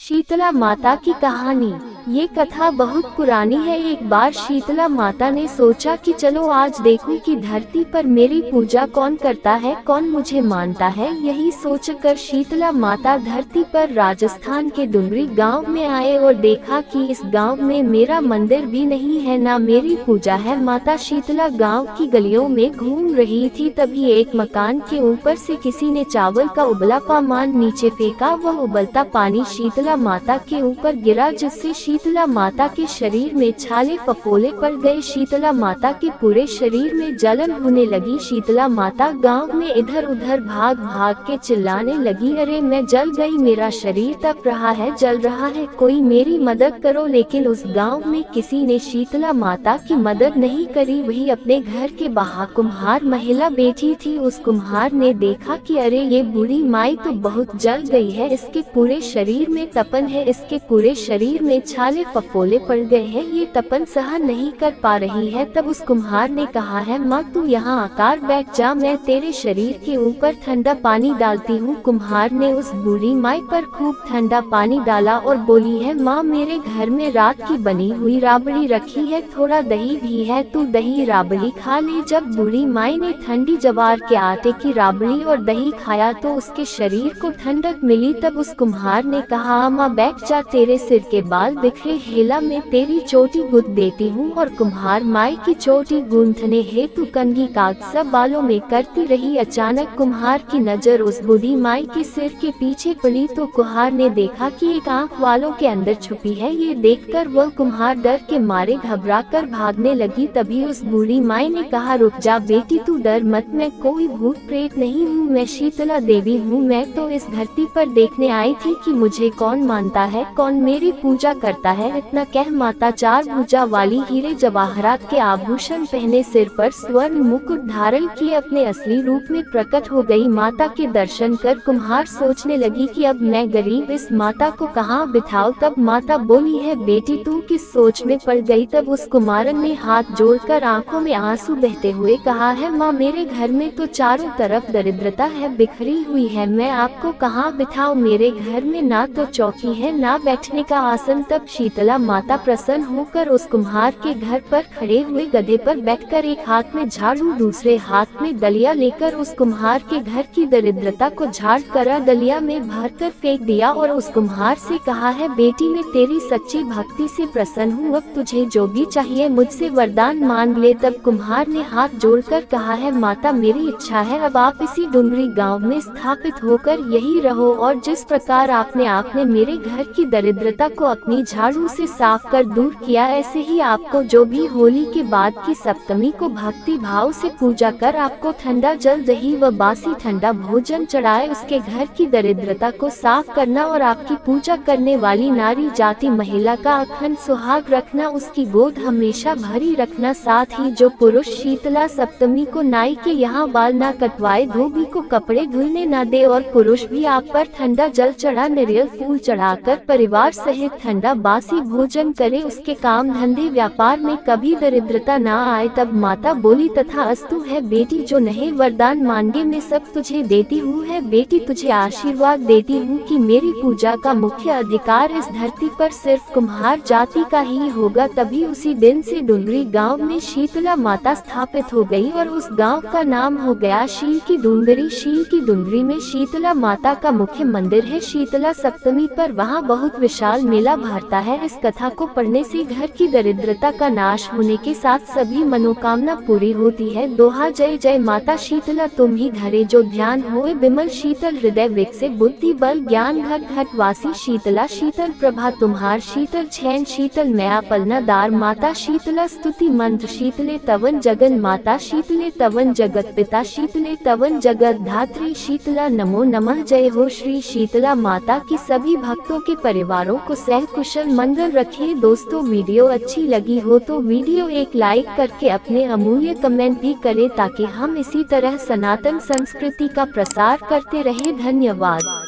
शीतला माता की कहानी। ये कथा बहुत पुरानी है। एक बार शीतला माता ने सोचा कि चलो आज देखूं कि धरती पर मेरी पूजा कौन करता है, कौन मुझे मानता है। यही सोचकर शीतला माता धरती पर राजस्थान के डुंगरी गांव में आए और देखा कि इस गांव में मेरा मंदिर भी नहीं है, ना मेरी पूजा है। माता शीतला गांव की गलियों में घूम रही थी, तभी एक मकान के ऊपर से किसी ने चावल का उबला सामान नीचे फेंका। वह उबलता पानी शीतला माता के ऊपर गिरा, जिससे शीतला माता के शरीर में छाले फफोले पड़ गए। शीतला माता के पूरे शरीर में जलन होने लगी। शीतला माता गांव में इधर उधर भाग भाग के चिल्लाने लगी, अरे मैं जल गई, मेरा शरीर तप रहा है, जल रहा है, कोई मेरी मदद करो। लेकिन उस गांव में किसी ने शीतला माता की मदद नहीं करी। वही अपने घर के बाहर कुम्हार महिला बैठी थी। उस कुम्हार ने देखा कि अरे ये बूढ़ी माई तो बहुत जल गई है, इसके पूरे शरीर में तपन है, इसके पूरे शरीर में छाले फफोले पड़ गए हैं, ये तपन सहन नहीं कर पा रही है। तब उस कुम्हार ने कहा है, माँ तू यहाँ आकर बैठ जा, मैं तेरे शरीर के ऊपर ठंडा पानी डालती हूँ। कुम्हार ने उस बूढ़ी माई पर खूब ठंडा पानी डाला और बोली है, माँ मेरे घर में रात की बनी हुई राबड़ी रखी है, थोड़ा दही भी है, तू दही राबड़ी खा ले। जब बूढ़ी माई ने ठंडी ज्वार के आटे की राबड़ी और दही खाया तो उसके शरीर को ठंडक मिली। तब उस कुम्हार ने कहा, माँ बैठ जा, तेरे सिर के बाल बिखरे, हेला मैं तेरी चोटी गूंथ देती हूँ। और कुम्हार माई की चोटी गूंथने हेतु कंघी काट सब बालों में करती रही। अचानक कुम्हार की नजर उस बूढ़ी माई के सिर के पीछे पड़ी तो कुम्हार ने देखा कि एक आंख वालों के अंदर छुपी है। ये देखकर वह कुम्हार डर के मारे घबरा कर भागने लगी। तभी उस बूढ़ी माई ने कहा, रुक जा बेटी, तू डर मत, मैं कोई भूत प्रेत नहीं हूँ, मैं शीतला देवी हूँ। मैं तो इस धरती पर देखने आई थी कि मुझे कौन मानता है, कौन मेरी पूजा करता है। इतना कह माता चार भुजा वाली हीरे जवाहरात के आभूषण पहने, सिर पर स्वर्ण मुकुट धारण किए अपने असली रूप में प्रकट हो गई। माता के दर्शन कर कुम्हार सोचने लगी कि अब मैं गरीब इस माता को कहाँ बिठाऊं। तब माता बोली है, बेटी तू किस सोच में पड़ गई। तब उस कुमारन ने हाथ जोड़कर आंखों में आंसू बहते हुए कहा है, माँ मेरे घर में तो चारों तरफ दरिद्रता है, बिखरी हुई है, मैं आपको कहाँ बिठाऊं। मेरे घर में ना तो चौकी है, ना बैठने का आसन। तब शीतला माता प्रसन्न होकर उस कुम्हार के घर पर खड़े हुए गधे पर बैठकर एक हाथ में झाड़ू दूसरे हाथ में दलिया लेकर उस कुम्हार के घर की दरिद्रता को झाड़ कर दलिया में भरकर फेंक दिया और उस कुम्हार से कहा है, बेटी मैं तेरी सच्ची भक्ति से प्रसन्न हूँ, अब तुझे जो भी चाहिए मुझसे वरदान मांग ले। तब कुम्हार ने हाथ जोड़कर कहा है, माता मेरी इच्छा है अब आप इसी डुंगरी गांव में स्थापित होकर यही रहो और जिस प्रकार आपने मेरे घर की दरिद्रता को अपनी झाड़ू से साफ कर दूर किया, ऐसे ही आपको जो भी होली के बाद की सप्तमी को भक्ति भाव से पूजा कर आपको ठंडा जल दही व बासी ठंडा भोजन चढ़ाए, उसके घर की दरिद्रता को साफ करना और आपकी पूजा करने वाली नारी जाति महिला का अखंड सुहाग रखना, उसकी गोद हमेशा भरी रखना। साथ ही जो पुरुष शीतला सप्तमी को नाई के यहाँ बाल न कटवाए, धोबी को कपड़े धुलने न दे और पुरुष भी आप पर ठंडा जल चढ़ा नारियल फूल चढ़ाकर परिवार सहित ठंडा बासी भोजन करे, उसके काम धंधे व्यापार में कभी दरिद्रता न आए। तब माता बोली, तथा अस्तु है बेटी, जो नहीं वरदान मांगे मैं सब तुझे देती हूँ। है बेटी तुझे आशीर्वाद देती हूँ कि मेरी पूजा का मुख्य अधिकार इस धरती पर सिर्फ कुम्हार जाति का ही होगा। तभी उसी दिन से डुंगरी गांव में शीतला माता स्थापित हो गई और उस गांव का नाम हो गया शील की डुंगरी। शील की डुंगरी में शीतला माता का मुख्य मंदिर है। शीतला सप्तमी पर वहां बहुत विशाल मेला भरता है। इस कथा को पढ़ने से घर की दरिद्रता का नाश होने के साथ सभी मनोकामना पूरी होती है। दोहा, जय जय माता शीतला तुम ही धरे जो ध्यान होए, बिमल शीतल हृदय विकसे बुद्धि बल ज्ञान, घट घट वासी शीतला शीतल प्रभा तुम्हार, शीतल छैन शीतल मया पलना दार, माता शीतला स्तुति मंत्र, शीतले तवन जगन माता, शीतले तवन जगत पिता, शीतले तवन जगत धात्री, शीतला नमो नमः। जय हो श्री शीतला माता की। सभी भक्तों के परिवारों को सह कुशल मंगल रखे। दोस्तों वीडियो अच्छी लगी हो तो वीडियो एक लाइक करके अपने अमूल्य कमेंट भी करें ताकि हम इसी तरह सनातन संस्कृति का प्रसार करते रहे। धन्यवाद।